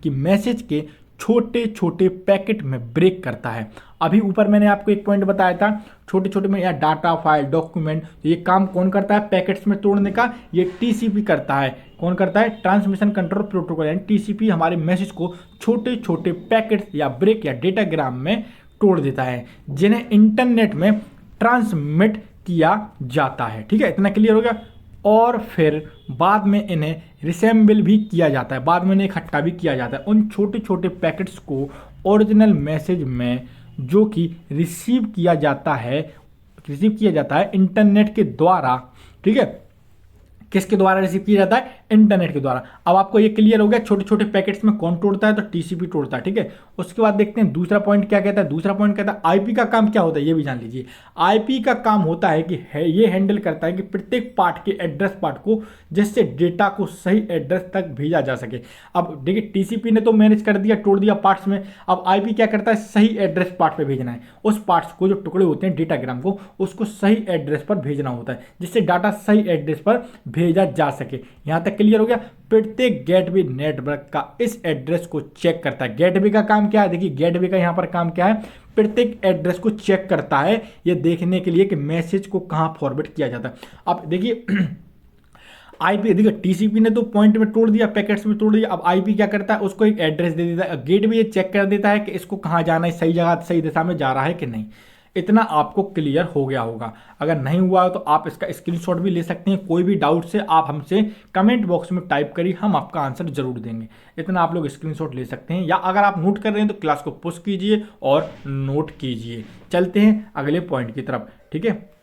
मैसेज के छोटे छोटे पैकेट में ब्रेक करता है। अभी ऊपर मैंने आपको एक पॉइंट बताया था, छोटे छोटे में या डाटा फाइल डॉक्यूमेंट, तो ये काम कौन करता है, पैकेट्स में तोड़ने का, ये टीसीपी करता है। कौन करता है, ट्रांसमिशन कंट्रोल प्रोटोकॉल, यानी टीसीपी हमारे मैसेज को छोटे छोटे पैकेट्स या ब्रेक या डेटाग्राम में तोड़ देता है, जिन्हें इंटरनेट में ट्रांसमिट किया जाता है। ठीक है, इतना क्लियर हो गया। और फिर बाद में इन्हें रिसेंबल भी किया जाता है, बाद में इन्हें इकट्ठा भी किया जाता है, उन छोटे छोटे पैकेट्स को ओरिजिनल मैसेज में, जो कि रिसीव किया जाता है इंटरनेट के द्वारा। ठीक है, किसके द्वारा रिसीव किया जाता है, इंटरनेट के द्वारा। अब आपको ये क्लियर हो गया छोटे छोटे पैकेट्स में कौन तोड़ता है, तो टीसीपी तोड़ता है। ठीक है, उसके बाद देखते हैं दूसरा पॉइंट क्या कहता है। दूसरा पॉइंट कहता है आईपी का काम क्या होता है, ये भी जान लीजिए। आईपी का काम होता है कि ये हैंडल करता है कि प्रत्येक पार्ट के एड्रेस पार्ट को, जिससे डेटा को सही एड्रेस तक भेजा जा सके। अब देखिए, टीसीपी ने तो मैनेज कर दिया, तोड़ दिया पार्ट्स में। अब आईपी क्या करता है, सही एड्रेस पार्ट पे भेजना है। उस पार्ट्स को, जो टुकड़े होते हैं डेटाग्राम को, उसको सही एड्रेस पर भेजना होता है, जिससे डाटा सही एड्रेस पर भेजा जा सके। यहां तक क्लियर हो गया। प्रत्येक गेटवे नेटवर्क का इस एड्रेस को चेक करता है। गेटवे का काम क्या है, देखिए गेटवे का यहां पर काम क्या है, प्रत्येक एड्रेस को चेक करता है, यह देखने के लिए कि मैसेज को कहां फॉरवर्ड किया जाता है। अब देखिए आईपी, देखिए टीसीपी ने तो पॉइंट में तोड़ दिया, पैकेट्स में तोड़ दिया। अब आईपी क्या करता है, उसको एक एड्रेस दे देता है। गेटवे ये चेक कर देता है कि इसको कहां जाना है, सही जगह सही दिशा में जा रहा है कि नहीं। इतना आपको क्लियर हो गया होगा। अगर नहीं हुआ तो आप इसका स्क्रीनशॉट भी ले सकते हैं। कोई भी डाउट से आप हमसे कमेंट बॉक्स में टाइप करिए, हम आपका आंसर जरूर देंगे। इतना आप लोग स्क्रीनशॉट ले सकते हैं, या अगर आप नोट कर रहे हैं तो क्लास को पुश कीजिए और नोट कीजिए। चलते हैं अगले पॉइंट की तरफ। ठीक है,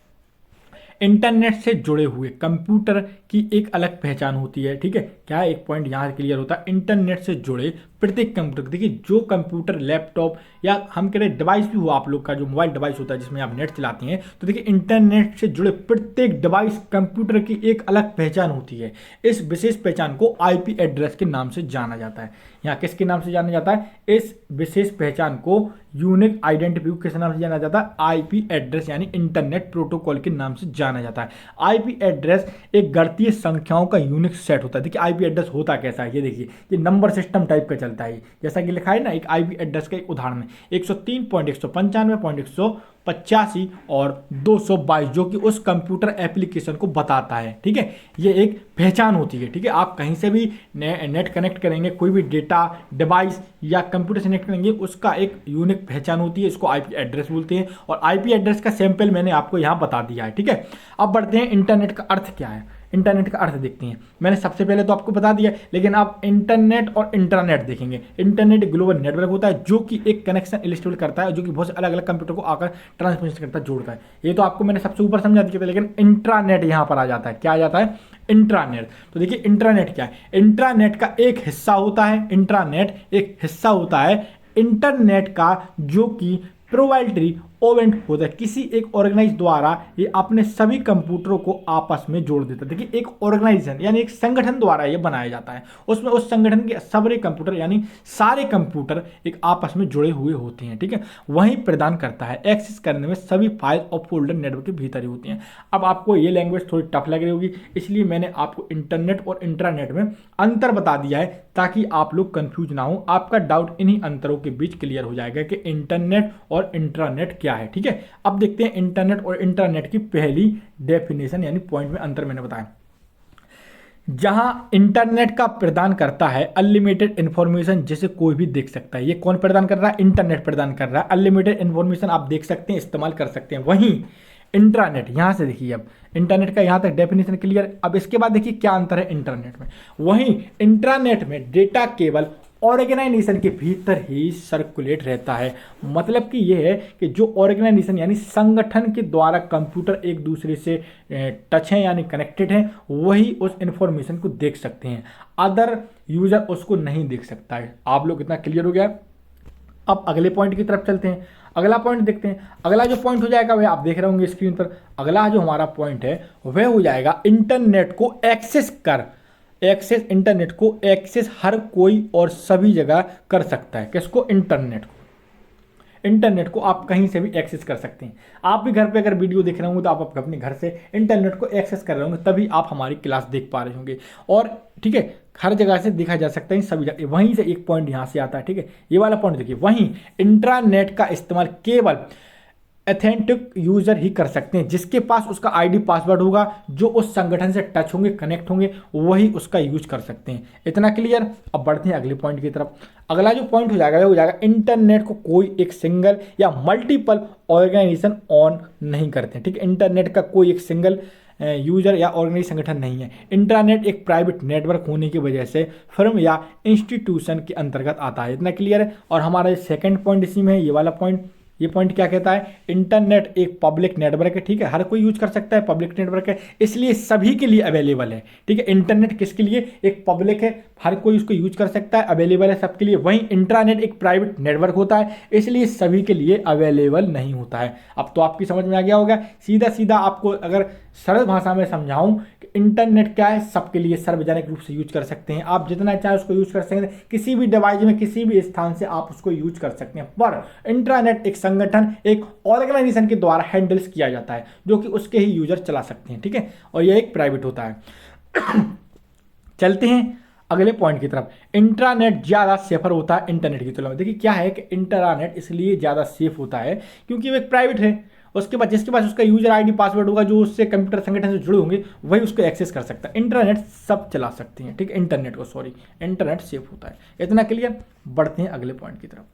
इंटरनेट से जुड़े हुए कंप्यूटर की एक अलग पहचान होती है। ठीक है, क्या एक पॉइंट यहाँ क्लियर होता है, इंटरनेट से जुड़े प्रत्येक कंप्यूटर। देखिए जो कंप्यूटर, लैपटॉप या हम कह रहे डिवाइस भी हो, आप लोग का जो मोबाइल डिवाइस होता है जिसमें आप नेट चलाती हैं, तो देखिए इंटरनेट से जुड़े प्रत्येक डिवाइस कंप्यूटर की एक अलग पहचान होती है। इस विशेष पहचान को आईपी एड्रेस के नाम से जाना जाता है। यहाँ किसके नाम से जाना जाता है, इस विशेष पहचान को यूनिक आइडेंटिफायर किस नाम से जाना जाता है, आईपी एड्रेस यानी इंटरनेट प्रोटोकॉल के नाम से जाना जाता है। आईपी एड्रेस एक गणितीय संख्याओं का यूनिक सेट होता है। देखिए आईपी एड्रेस होता कैसा है, ये देखिए, ये नंबर सिस्टम टाइप का चलता है, जैसा कि लिखा है ना। एक आईपी एड्रेस का एक उदाहरण है 103.195.185 और 222, जो कि उस कंप्यूटर एप्लीकेशन को बताता है। ठीक है, ये एक पहचान होती है। ठीक है, आप कहीं से भी नेट कनेक्ट करेंगे, कोई भी डेटा डिवाइस या कंप्यूटर से कनेक्ट करेंगे, उसका एक यूनिक पहचान होती है, इसको आईपी एड्रेस बोलते हैं। और आईपी एड्रेस का सैंपल मैंने आपको यहाँ बता दिया है। ठीक है, अब बढ़ते हैं इंटरनेट का अर्थ क्या है। इंटरनेट का अर्थ देखते हैं। मैंने सबसे पहले तो आपको बता दिया, लेकिन आप इंटरनेट और इंट्रानेट देखेंगे। इंटरनेट एक ग्लोबल नेटवर्क होता है जो कि एक कनेक्शन इलिस्टेबल करता है, जो कि बहुत से अलग अलग कंप्यूटर को आकर ट्रांसमिशन करता है, जोड़ता है। ये तो आपको मैंने सबसे ऊपर समझा दिया था, लेकिन इंट्रानेट यहाँ पर आ जाता है। क्या आ जाता है, इंट्रानेट। तो देखिए इंट्रानेट क्या है, इंट्रानेट का एक हिस्सा होता है, इंट्रानेट एक हिस्सा होता है इंटरनेट का, जो कि प्रोवाइडरी ओवेंट होता है। किसी एक ऑर्गेनाइज द्वारा ये अपने सभी कंप्यूटरों को आपस में जोड़ देता है। देखिए एक ऑर्गेनाइजेशन यानी एक संगठन द्वारा ये बनाया जाता है, उसमें उस संगठन के सारे कंप्यूटर यानी सारे कंप्यूटर एक आपस में जुड़े हुए होते हैं। ठीक है, वही प्रदान करता है। एक्सेस करने में सभी फाइल और फोल्डर नेटवर्क के भीतर ही होती हैं। अब आपको ये लैंग्वेज थोड़ी टफ लग रही होगी, इसलिए मैंने आपको इंटरनेट और इंट्रानेट में अंतर बता दिया है, ताकि आप लोग कंफ्यूज ना हो। आपका डाउट इन्हीं अंतरों के बीच क्लियर हो जाएगा कि इंटरनेट और इंट्रानेट क्या है। ठीक है, अब देखते हैं इंटरनेट और इंटरनेट की पहली डेफिनेशन यानी पॉइंट में अंतर मैंने बताया। जहां इंटरनेट का प्रदान करता है अनलिमिटेड इंफॉर्मेशन, जिसे कोई भी देख सकता है। ये कौन प्रदान कर रहा है? इंटरनेट प्रदान कर रहा है। अनलिमिटेड इंफॉर्मेशन आप देख सकते हैं, इस्तेमाल कर सकते हैं। वहीं इंट्रानेट, यहां से देखिए, अब इंटरनेट का यहां तक डेफिनेशन क्लियर। अब इसके बाद देखिए क्या अंतर है इंटरनेट में। वहीं इंट्रानेट में डेटा केवल ऑर्गेनाइजेशन के भीतर ही सर्कुलेट रहता है। मतलब कि यह है कि जो ऑर्गेनाइजेशन यानी संगठन के द्वारा कंप्यूटर एक दूसरे से टच है यानी कनेक्टेड है, वही उस इंफॉर्मेशन को देख सकते हैं। अदर यूजर उसको नहीं देख सकता है। आप लोग इतना क्लियर हो गया। अब अगले पॉइंट की तरफ चलते हैं। अगला पॉइंट देखते हैं। अगला जो पॉइंट हो जाएगा वह आप देख रहे होंगे स्क्रीन पर। अगला जो हमारा पॉइंट है वह हो जाएगा इंटरनेट को एक्सेस इंटरनेट को एक्सेस हर कोई और सभी जगह कर सकता है। किसको? इंटरनेट को आप कहीं से भी एक्सेस कर सकते हैं। आप भी घर पे अगर वीडियो देख रहे होंगे तो आप अपने घर से इंटरनेट को एक्सेस कर रहे होंगे, तभी आप हमारी क्लास देख पा रहे होंगे। और ठीक है, हर जगह से देखा जा सकता है, सभी जगह। वहीं से एक पॉइंट यहाँ से आता है, ठीक है, ये वाला पॉइंट देखिए। वहीं इंट्रानेट का इस्तेमाल केवल ऑथेंटिक यूजर ही कर सकते हैं, जिसके पास उसका आईडी पासवर्ड होगा, जो उस संगठन से टच होंगे, कनेक्ट होंगे, वही उसका यूज कर सकते हैं। इतना क्लियर। अब बढ़ते हैं अगले पॉइंट की तरफ। अगला जो पॉइंट हो जाएगा वो हो जाएगा इंटरनेट को कोई एक सिंगल या मल्टीपल ऑर्गेनाइजेशन ऑन नहीं करते हैं। ठीक है, इंटरनेट का कोई एक सिंगल यूजर या ऑर्गेनाइज संगठन नहीं है। इंटरनेट एक प्राइवेट नेटवर्क होने की वजह से फर्म या इंस्टीट्यूशन के अंतर्गत आता है। इतना क्लियर है। और हमारा सेकंड पॉइंट इसी में है, ये वाला पॉइंट। ये पॉइंट क्या कहता है? इंटरनेट एक पब्लिक नेटवर्क है। ठीक है, हर कोई यूज कर सकता है, पब्लिक नेटवर्क है, इसलिए सभी के लिए अवेलेबल है। ठीक है, इंटरनेट किसके लिए? एक पब्लिक है, हर कोई उसको यूज कर सकता है, अवेलेबल है सबके लिए। वहीं इंट्रानेट एक प्राइवेट नेटवर्क होता है, इसलिए सभी के लिए अवेलेबल नहीं होता है। अब तो आपकी समझ में आ गया होगा। सीधा सीधा आपको अगर सरल भाषा में समझाऊं कि इंटरनेट क्या है, सबके लिए सार्वजनिक रूप से यूज कर सकते हैं। आप जितना चाहे उसको यूज कर सकते हैं, किसी भी डिवाइस में, किसी भी स्थान से आप उसको यूज कर सकते हैं। पर इंट्रानेट एक संगठन, एक ऑर्गेनाइजेशन के द्वारा हैंडल्स किया जाता है, जो कि उसके ही यूजर चला सकते हैं। ठीक है, और यह एक प्राइवेट होता है। चलते हैं अगले पॉइंट की तरफ। इंट्रानेट ज़्यादा सेफर होता है इंटरनेट की तुलना में। देखिए क्या है कि इंट्रानेट इसलिए ज़्यादा सेफ होता है क्योंकि वो एक प्राइवेट है। उसके बाद जिसके पास उसका यूजर आईडी पासवर्ड होगा, जो उससे कंप्यूटर संगठन से जुड़े होंगे, वही उसको एक्सेस कर सकता है। इंटरनेट सब चला सकते हैं। ठीक है, इंटरनेट सेफ होता है। इतना क्लियर। बढ़ते हैं अगले पॉइंट की तरफ।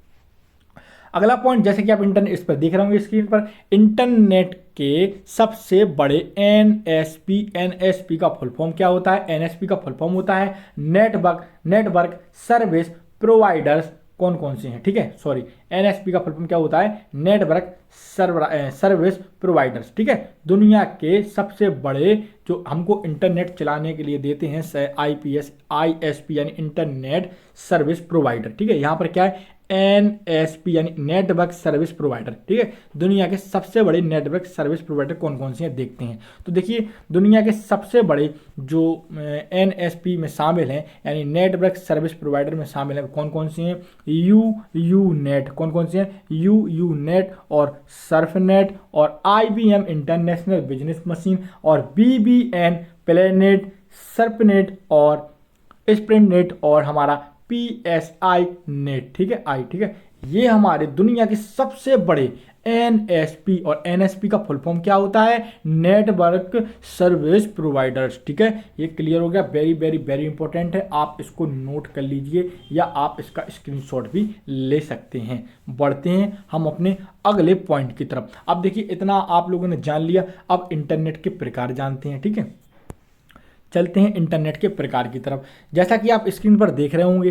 अगला पॉइंट, जैसे कि आप इंटरनेट इस पर देख रहे होंगे स्क्रीन पर, इंटरनेट के सबसे बड़े एनएसपी का फुल फॉर्म क्या होता है? एनएसपी का फुल फॉर्म होता है नेटवर्क सर्विस प्रोवाइडर्स। कौन कौन से हैं? ठीक है, सॉरी, एनएसपी का फुल फॉर्म क्या होता है? Network service providers. ठीक है, दुनिया के सबसे बड़े जो हमको इंटरनेट चलाने के लिए देते हैं, आईएसपी यानी इंटरनेट सर्विस प्रोवाइडर। ठीक है, यहाँ पर क्या है? एनएसपी यानी नेटवर्क सर्विस प्रोवाइडर। ठीक है, दुनिया के सबसे बड़े नेटवर्क सर्विस प्रोवाइडर कौन कौन से हैं देखते हैं। तो देखिए, दुनिया के सबसे बड़े जो एनएसपी में शामिल हैं यानी नेटवर्क सर्विस प्रोवाइडर में शामिल हैं, कौन कौन से हैं? You net. कौन कौन से हैं? यू नेट और सर्फनेट और IBM इंटरनेशनल बिजनेस मशीन और BBN प्लेनेट, सर्फनेट और स्प्रिंगनेट और हमारा PSI नेट। ठीक है, ठीक है, ये हमारे दुनिया के सबसे बड़े एनएसपी। और एनएसपी का फुल फॉर्म क्या होता है? Network service providers. ठीक है, ये क्लियर हो गया। वेरी वेरी वेरी इंपॉर्टेंट है, आप इसको नोट कर लीजिए या आप इसका स्क्रीनशॉट भी ले सकते हैं। बढ़ते हैं हम अपने अगले पॉइंट की तरफ। अब देखिए, इतना आप लोगों ने जान लिया, अब इंटरनेट के प्रकार जानते हैं। ठीक है, चलते हैं इंटरनेट के प्रकार की तरफ। जैसा कि आप स्क्रीन पर देख रहे होंगे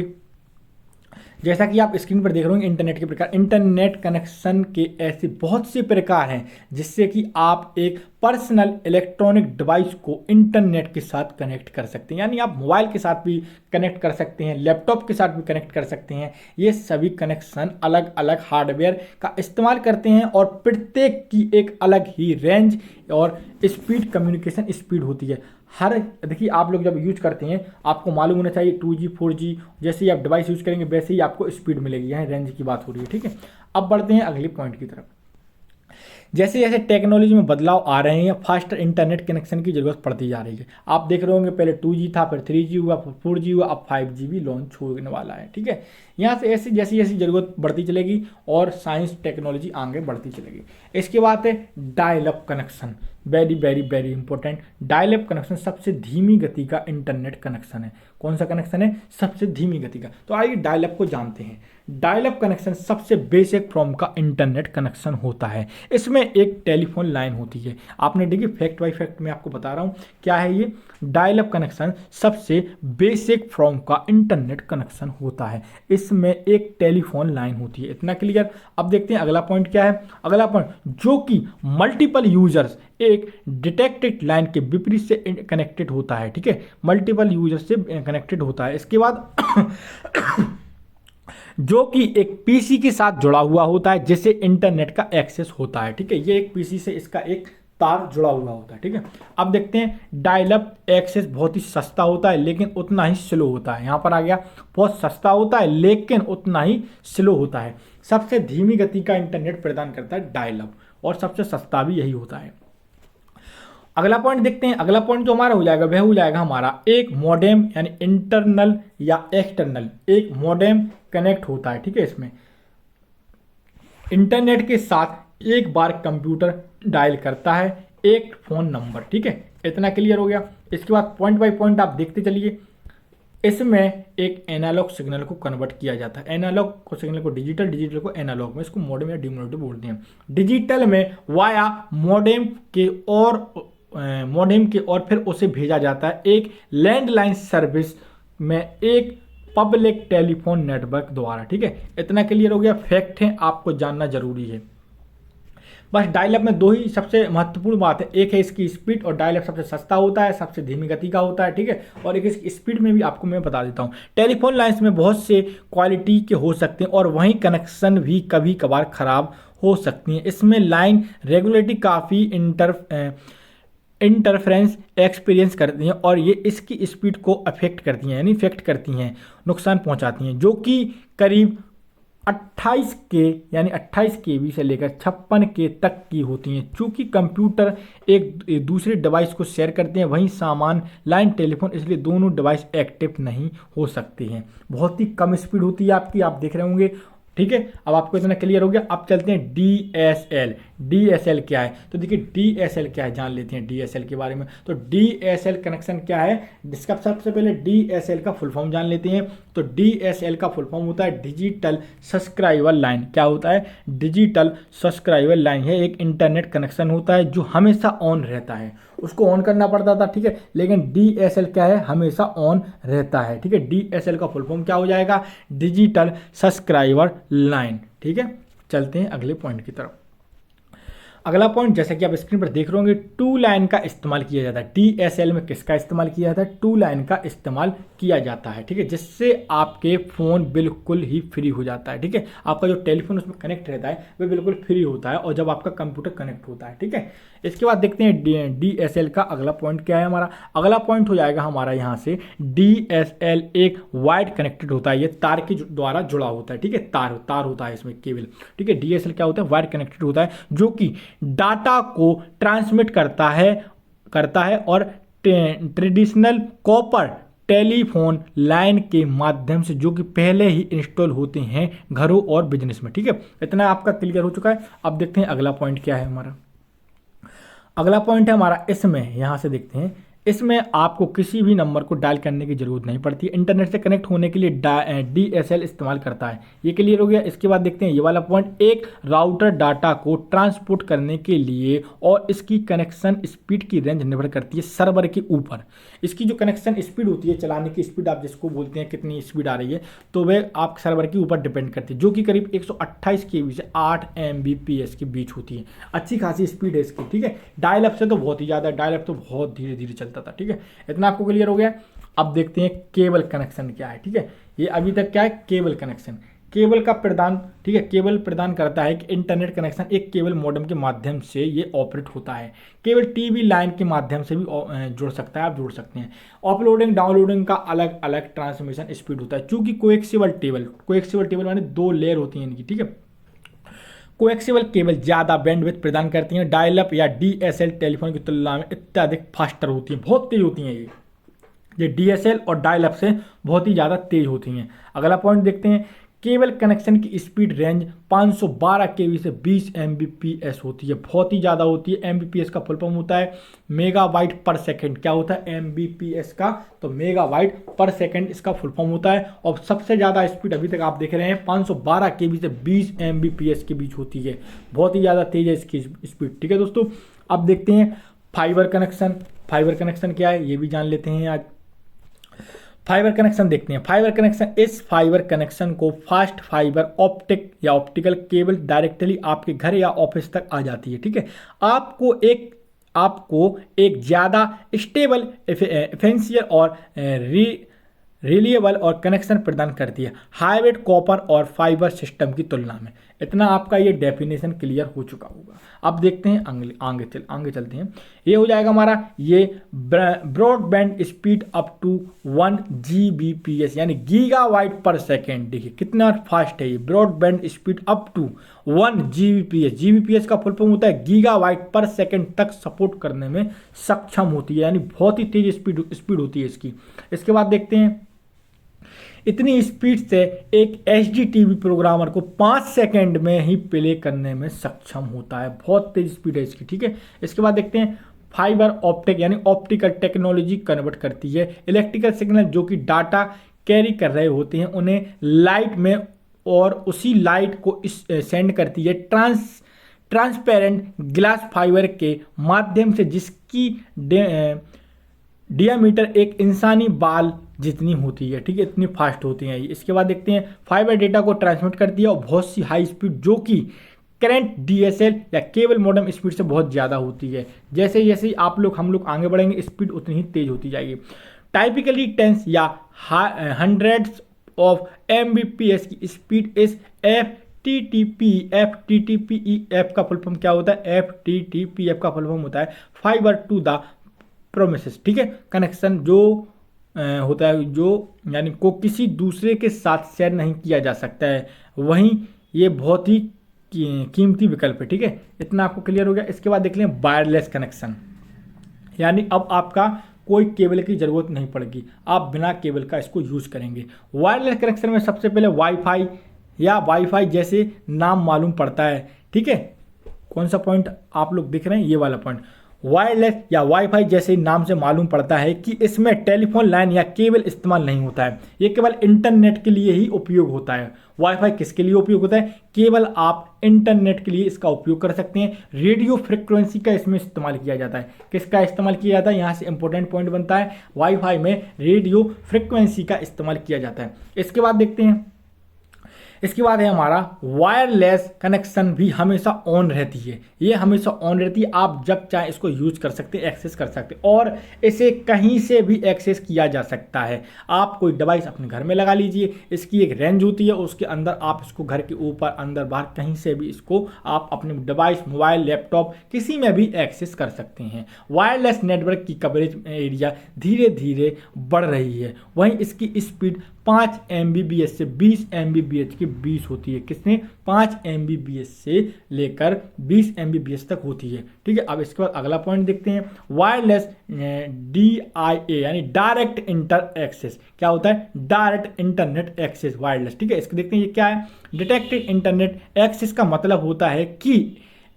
इंटरनेट के प्रकार। इंटरनेट कनेक्शन के ऐसे बहुत से प्रकार हैं जिससे कि आप एक पर्सनल इलेक्ट्रॉनिक डिवाइस को इंटरनेट के साथ कनेक्ट कर सकते हैं। यानी आप मोबाइल के साथ भी कनेक्ट कर सकते हैं, लैपटॉप के साथ भी कनेक्ट कर सकते हैं। ये सभी कनेक्शन अलग अलग हार्डवेयर का इस्तेमाल करते हैं और प्रत्येक की एक अलग ही रेंज और स्पीड, कम्युनिकेशन स्पीड होती है। हर देखिए, आप लोग जब यूज करते हैं आपको मालूम होना चाहिए 2G 4G जैसे ही आप डिवाइस यूज करेंगे वैसे ही आपको स्पीड मिलेगी। यहाँ रेंज की बात हो रही है। ठीक है, अब बढ़ते हैं अगले पॉइंट की तरफ। जैसे जैसे टेक्नोलॉजी में बदलाव आ रहे हैं, फास्टर इंटरनेट कनेक्शन की जरूरत पड़ती जा रही है। आप देख रहे होंगे पहले 2G था, फिर 3G हुआ, फिर 4G हुआ, अब 5G भी लॉन्च होने वाला है। ठीक है, यहाँ से ऐसी जैसी जैसी ज़रूरत बढ़ती चलेगी और साइंस टेक्नोलॉजी आगे बढ़ती चलेगी। इसके बाद है dial up connection, very very very important. Dial up connection सबसे धीमी गति का इंटरनेट कनेक्शन है। कौन सा कनेक्शन है? सबसे धीमी गति का। तो आइए डायल अप को जानते हैं। डायल अप कनेक्शन सबसे बेसिक फॉर्म का इंटरनेट कनेक्शन होता है। इसमें एक टेलीफोन लाइन होती है। आपने देखिए फैक्ट बाई फैक्ट मैं आपको बता रहा हूँ क्या है ये। डायल अप कनेक्शन सबसे बेसिक फॉर्म का इंटरनेट कनेक्शन होता है। इसमें एक टेलीफोन लाइन होती है। इतना क्लियर। अब देखते हैं अगला पॉइंट क्या है। अगला पॉइंट, जो कि मल्टीपल यूजर्स एक डिटेक्टेड लाइन के विपरीत से कनेक्टेड होता है। ठीक है, मल्टीपल यूजर से कनेक्टेड होता है। इसके बाद जो कि एक पीसी के साथ जुड़ा हुआ होता है, जिससे इंटरनेट का एक्सेस होता है। ठीक है, ये एक पीसी से इसका एक तार जुड़ा हुआ होता है। ठीक है, अब देखते हैं डायल अप एक्सेस बहुत ही सस्ता होता है लेकिन उतना ही स्लो होता है। यहां पर आ गया, बहुत सस्ता होता है लेकिन उतना ही स्लो होता है। सबसे धीमी गति का इंटरनेट प्रदान करता है डायल अप, और सबसे सस्ता भी यही होता है। अगला पॉइंट देखते हैं। अगला पॉइंट जो हमारा हो जाएगा वह हो जाएगा हमारा एक मॉडेम, यानी इंटरनल या एक्सटर्नल एक मॉडेम कनेक्ट होता है। ठीक है, इसमें इंटरनेट के साथ एक बार कंप्यूटर डायल करता है एक फोन नंबर। ठीक है, इतना क्लियर हो गया। इसके बाद पॉइंट बाय पॉइंट आप देखते चलिए। इसमें एक एनालॉग सिग्नल को कन्वर्ट किया जाता है। एनालॉग को सिग्नल को डिजिटल, डिजिटल को एनालॉग में, इसको मॉडेम या डिमोडेम बोलते हैं। डिजिटल में वाया मॉडेम के और फिर उसे भेजा जाता है एक लैंडलाइन सर्विस में एक पब्लिक टेलीफोन नेटवर्क द्वारा। ठीक है, इतना क्लियर हो गया। फैक्ट है, आपको जानना जरूरी है। बस डायल अप में दो ही सबसे महत्वपूर्ण बात है, एक है इसकी स्पीड, और डायल अप सबसे सस्ता होता है, सबसे धीमी गति का होता है। ठीक है, और एक इसकी स्पीड में भी आपको मैं बता देता हूँ। टेलीफोन लाइन्स में बहुत से क्वालिटी के हो सकते हैं और वहीं कनेक्शन भी कभी कभार खराब हो सकती हैं। इसमें लाइन रेगुलेटरी काफ़ी इंटरफ्रेंस एक्सपीरियंस करती हैं और ये इसकी स्पीड को अफेक्ट करती हैं, यानी इफेक्ट करती हैं, नुकसान पहुंचाती हैं, जो कि करीब 28 के यानी 28 केबी से लेकर 56 के तक की होती हैं। चूँकि कंप्यूटर एक दूसरे डिवाइस को शेयर करते हैं, वहीं सामान लाइन टेलीफोन, इसलिए दोनों डिवाइस एक्टिव नहीं हो सकते हैं। बहुत ही कम स्पीड होती है आपकी, आप देख रहे होंगे। ठीक है, अब आपको इतना क्लियर हो गया। अब चलते हैं डीएसएल। डीएसएल क्या है? तो देखिए डीएसएल क्या है, जान लेते हैं डीएसएल के बारे में। तो डीएसएल कनेक्शन क्या है, जिसका सबसे पहले डीएसएल का फुल फॉर्म जान लेते हैं। तो डीएसएल का फुल फॉर्म होता है डिजिटल सब्सक्राइबर लाइन। क्या होता है? डिजिटल सब्सक्राइबर लाइन है एक इंटरनेट कनेक्शन होता है जो हमेशा ऑन रहता है। उसको ऑन करना पड़ता था, ठीक है, लेकिन डीएसएल क्या है, हमेशा ऑन रहता है। ठीक है, डीएसएल का फुल फॉर्म क्या हो जाएगा? Digital subscriber line. ठीक है, चलते हैं अगले पॉइंट की तरफ। अगला पॉइंट, जैसा कि आप स्क्रीन पर देख रहे होंगे, टू लाइन का इस्तेमाल किया जाता है। डीएसएल में किसका इस्तेमाल किया जाता है? टू लाइन का इस्तेमाल किया जाता है। ठीक है, जिससे आपके फ़ोन बिल्कुल ही फ्री हो जाता है। ठीक है, आपका जो टेलीफोन उसमें कनेक्ट रहता है वह बिल्कुल फ्री होता है, और जब आपका कंप्यूटर कनेक्ट होता है। ठीक है, इसके बाद देखते हैं डीएसएल का अगला पॉइंट क्या है हमारा। अगला पॉइंट हो जाएगा हमारा यहाँ से, डीएसएल एक वायर्ड कनेक्टेड होता है, ये तार के द्वारा जुड़ा होता है। ठीक है, तार होता है इसमें, केबल। ठीक है, डीएसएल क्या होता है? वायर्ड कनेक्टेड होता है, जो कि डाटा को ट्रांसमिट करता है और ट्रेडिशनल कॉपर टेलीफोन लाइन के माध्यम से, जो कि पहले ही इंस्टॉल होते हैं घरों और बिजनेस में। ठीक है, इतना आपका क्लियर हो चुका है। अब देखते हैं अगला पॉइंट क्या है हमारा। अगला पॉइंट है हमारा, इसमें यहाँ से देखते हैं, इसमें आपको किसी भी नंबर को डायल करने की जरूरत नहीं पड़ती। इंटरनेट से कनेक्ट होने के लिए डीएसएल इस्तेमाल करता है। ये क्लियर हो गया। इसके बाद देखते हैं ये वाला पॉइंट, एक राउटर डाटा को ट्रांसपोर्ट करने के लिए और इसकी कनेक्शन स्पीड की रेंज निर्भर करती है सर्वर के ऊपर। इसकी जो कनेक्शन स्पीड होती है, चलाने की स्पीड आप जिसको बोलते हैं, कितनी स्पीड आ रही है, तो वह आप सर्वर के ऊपर डिपेंड करती है, जो कि करीब 128 केबी से 8 Mbps के बीच होती है। अच्छी खासी स्पीड है इसकी। ठीक है, डायल अप से तो बहुत ही ज़्यादा, डायल अप तो बहुत धीरे धीरे चलता था। ठीक है, इतना आपको क्लियर हो गया। अब देखते हैं केबल कनेक्शन क्या है। ठीक है, ये अभी तक क्या है? Cable connection. केबल का प्रदान, ठीक है, केबल प्रदान करता है कि इंटरनेट कनेक्शन एक केबल मॉडेम के माध्यम से ये ऑपरेट होता है। केबल टीवी लाइन के माध्यम से भी जुड़ सकता है, आप जोड़ सकते हैं। अपलोडिंग डाउनलोडिंग का अलग अलग ट्रांसमिशन स्पीड होता है, चूंकि कोएक्सियल टेबल माने दो लेयर होती हैं इनकी। ठीक है, कोएक्सियल केबल ज़्यादा बैंडविड्थ प्रदान करती हैं, डायल अप या डीएसएल टेलीफोन की तुलना में अत्यधिक फास्टर होती हैं, बहुत तेज होती हैं ये डीएसएल और डायल अप से बहुत ही ज़्यादा तेज होती हैं। अगला पॉइंट देखते हैं, केबल कनेक्शन की स्पीड रेंज 512 केबी से 20 Mbps होती है, बहुत ही ज़्यादा होती है। Mbps का फुल फॉर्म होता है मेगाबाइट पर सेकंड। क्या होता है Mbps का? तो मेगाबाइट पर सेकंड इसका फुल फॉर्म होता है। और सबसे ज़्यादा स्पीड अभी तक आप देख रहे हैं 512 केबी से 20 Mbps के बीच होती है, बहुत ही ज़्यादा तेज है इसकी स्पीड। ठीक है दोस्तों, अब देखते हैं फाइबर कनेक्शन। फाइबर कनेक्शन क्या है ये भी जान लेते हैं आज। फाइबर कनेक्शन देखते हैं। फाइबर कनेक्शन, इस फाइबर कनेक्शन को फास्ट फाइबर ऑप्टिक या ऑप्टिकल केबल डायरेक्टली आपके घर या ऑफिस तक आ जाती है। ठीक है, आपको एक ज़्यादा स्टेबल, एफिशिएंट और रिलायबल और कनेक्शन प्रदान करती है हाइब्रिड कॉपर और फाइबर सिस्टम की तुलना में। इतना आपका ये डेफिनेशन क्लियर हो चुका होगा। अब देखते हैं आगे चलते हैं। ये हो जाएगा हमारा ये broadband speed up to 1 Gbps यानी गीगाबाइट पर सेकेंड। देखिए कितना फास्ट है ये broadband speed up to 1 Gbps। Gbps का फुल फॉर्म होता है गीगाबाइट पर सेकेंड तक सपोर्ट करने में सक्षम होती है, यानी बहुत ही तेज स्पीड होती है इसकी। इसके बाद देखते हैं, इतनी स्पीड से एक HD TV प्रोग्रामर को 5 सेकंड में ही प्ले करने में सक्षम होता है, बहुत तेज स्पीड है इसकी। ठीक है, इसके बाद देखते हैं फाइबर ऑप्टिक यानी ऑप्टिकल टेक्नोलॉजी कन्वर्ट करती है इलेक्ट्रिकल सिग्नल जो कि डाटा कैरी कर रहे होते हैं उन्हें लाइट में, और उसी लाइट को सेंड करती है ट्रांसपेरेंट ग्लास फाइबर के माध्यम से, जिसकी डियामीटर एक इंसानी बाल जितनी होती है। ठीक है, इतनी फास्ट होती हैं ये। इसके बाद देखते हैं फाइबर डेटा को ट्रांसमिट करती है और बहुत सी हाई स्पीड जो कि करंट DSL या केबल मॉडेम स्पीड से बहुत ज़्यादा होती है। जैसे जैसे हम लोग आगे बढ़ेंगे स्पीड उतनी ही तेज होती जाएगी। टाइपिकली टेंस या हंड्रेड्स ऑफ Mbps की स्पीड इस FTTP का फुल फॉर्म क्या होता है? FTTP का फुल फॉर्म होता है फाइबर टू द प्रोमिसेस। ठीक है, कनेक्शन जो होता है जो यानी को किसी दूसरे के साथ शेयर नहीं किया जा सकता है, वहीं ये बहुत ही कीमती विकल्प है। ठीक है, इतना आपको क्लियर हो गया। इसके बाद देख लें वायरलेस कनेक्शन, यानी अब आपका कोई केबल की ज़रूरत नहीं पड़ेगी, आप बिना केबल का इसको यूज़ करेंगे। वायरलेस कनेक्शन में सबसे पहले वाईफाई जैसे नाम मालूम पड़ता है। ठीक है, कौन सा पॉइंट आप लोग देख रहे हैं? ये वाला पॉइंट। वायरलेस या वाईफाई जैसे नाम से मालूम पड़ता है कि इसमें टेलीफोन लाइन या केबल इस्तेमाल नहीं होता है, ये केवल इंटरनेट के लिए ही उपयोग होता है। वाईफाई किसके लिए उपयोग होता है? केवल आप इंटरनेट के लिए इसका उपयोग कर सकते हैं। रेडियो फ्रिक्वेंसी का इसमें इस्तेमाल किया जाता है। किसका इस्तेमाल किया जाता है? यहाँ से इंपॉर्टेंट पॉइंट बनता है, वाईफाई में रेडियो फ्रिक्वेंसी का इस्तेमाल किया जाता है। इसके बाद देखते हैं, इसके बाद है हमारा वायरलेस कनेक्शन भी हमेशा ऑन रहती है। ये हमेशा ऑन रहती है, आप जब चाहे इसको यूज कर सकते हैं, एक्सेस कर सकते हैं, और इसे कहीं से भी एक्सेस किया जा सकता है। आप कोई डिवाइस अपने घर में लगा लीजिए, इसकी एक रेंज होती है, उसके अंदर आप इसको घर के ऊपर अंदर बाहर कहीं से भी इसको आप अपने डिवाइस, मोबाइल, लैपटॉप किसी में भी एक्सेस कर सकते हैं। वायरलेस नेटवर्क की कवरेज एरिया धीरे धीरे बढ़ रही है, वहीं इसकी स्पीड 5 Mbps से 20 Mbps के बीच होती है। किसने? 5 Mbps से लेकर 20 Mbps तक होती है। ठीक है, अब इसके बाद अगला पॉइंट देखते हैं, वायरलेस DIA यानी डायरेक्ट इंटर एक्सेस। क्या होता है? Direct internet access wireless. ठीक है, इसको देखते हैं ये क्या है। डायरेक्ट इंटरनेट एक्सेस का मतलब होता है कि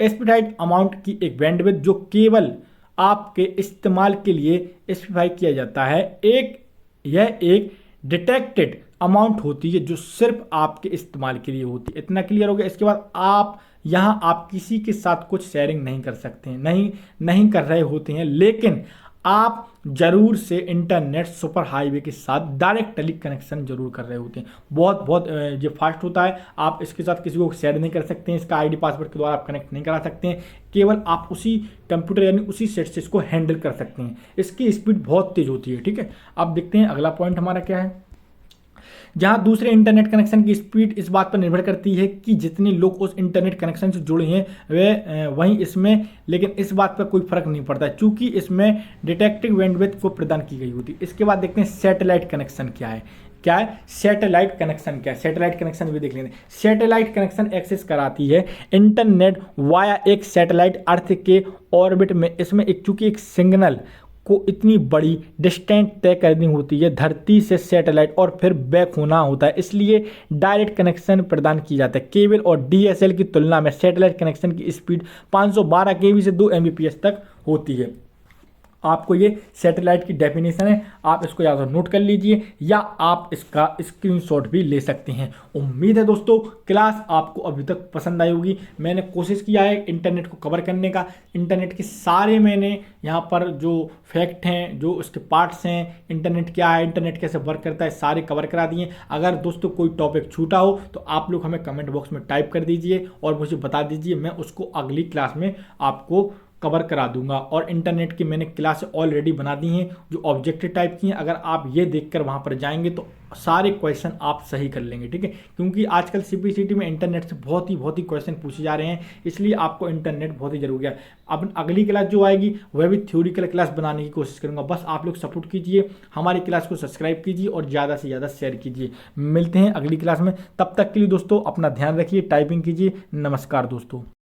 स्पेसिफाइड अमाउंट की एक बैंडविड्थ जो केवल आपके इस्तेमाल के लिए स्पेसिफाई किया जाता है। यह एक डिटेक्टेड अमाउंट होती है जो सिर्फ आपके इस्तेमाल के लिए होती है। इतना क्लियर हो गया। इसके बाद आप किसी के साथ कुछ शेयरिंग नहीं कर सकते हैं, नहीं कर रहे होते हैं, लेकिन आप जरूर से इंटरनेट सुपर हाईवे के साथ डायरेक्टली कनेक्शन जरूर कर रहे होते हैं। बहुत ये फास्ट होता है, आप इसके साथ किसी को शेयर नहीं कर सकते हैं, इसका आईडी पासवर्ड के द्वारा आप कनेक्ट नहीं करा सकते हैं, केवल आप उसी कंप्यूटर यानी उसी सेट से इसको हैंडल कर सकते हैं। इसकी स्पीड बहुत तेज होती है। ठीक है, अब देखते हैं अगला पॉइंट हमारा क्या है। जहां दूसरे इंटरनेट कनेक्शन की स्पीड इस बात पर निर्भर करती है कि जितने लोग उस इंटरनेट कनेक्शन से जुड़े हैं वे वहीं इसमें, लेकिन इस बात पर कोई फर्क नहीं पड़ता क्योंकि इसमें डिटेक्टिव बैंडविड्थ को प्रदान की गई होती है। इसके बाद देखते हैं सैटेलाइट कनेक्शन क्या है। सैटेलाइट कनेक्शन क्या है? सैटेलाइट कनेक्शन भी देख लेते हैं। सैटेलाइट कनेक्शन एक्सेस कराती है इंटरनेट वाया एक सैटेलाइट अर्थ के ऑर्बिट में। इसमें चूंकि एक सिग्नल को इतनी बड़ी डिस्टेंस तय करनी होती है धरती से सैटेलाइट और फिर बैक होना होता है, इसलिए डायरेक्ट कनेक्शन प्रदान किया जाता है। केबल और डीएसएल की तुलना में सैटेलाइट कनेक्शन की स्पीड 512 केबी से 2 एमबीपीएस तक होती है। आपको ये सैटेलाइट की डेफिनेशन है, आप इसको या तो नोट कर लीजिए या आप इसका स्क्रीनशॉट भी ले सकते हैं। उम्मीद है दोस्तों क्लास आपको अभी तक पसंद आई होगी। मैंने कोशिश किया है इंटरनेट को कवर करने का, इंटरनेट के सारे मैंने यहाँ पर जो फैक्ट हैं, जो उसके पार्ट्स हैं, इंटरनेट क्या है, इंटरनेट कैसे वर्क करता है, सारे कवर करा दिए। अगर दोस्तों कोई टॉपिक छूटा हो तो आप लोग हमें कमेंट बॉक्स में टाइप कर दीजिए और मुझे बता दीजिए, मैं उसको अगली क्लास में आपको कवर करा दूंगा। और इंटरनेट की मैंने क्लास ऑलरेडी बना दी हैं जो ऑब्जेक्टिव टाइप की हैं, अगर आप ये देखकर वहाँ पर जाएंगे तो सारे क्वेश्चन आप सही कर लेंगे, ठीक है। क्योंकि आजकल सीपीसीटी में इंटरनेट से बहुत ही क्वेश्चन पूछे जा रहे हैं, इसलिए आपको इंटरनेट बहुत ही जरूरी है। अब अगली क्लास जो आएगी वह भी थ्योरिकल क्लास बनाने की कोशिश करूंगा, बस आप लोग सपोर्ट कीजिए, हमारी क्लास को सब्सक्राइब कीजिए और ज़्यादा से ज़्यादा शेयर कीजिए। मिलते हैं अगली क्लास में, तब तक के लिए दोस्तों अपना ध्यान रखिए, टाइपिंग कीजिए। नमस्कार दोस्तों।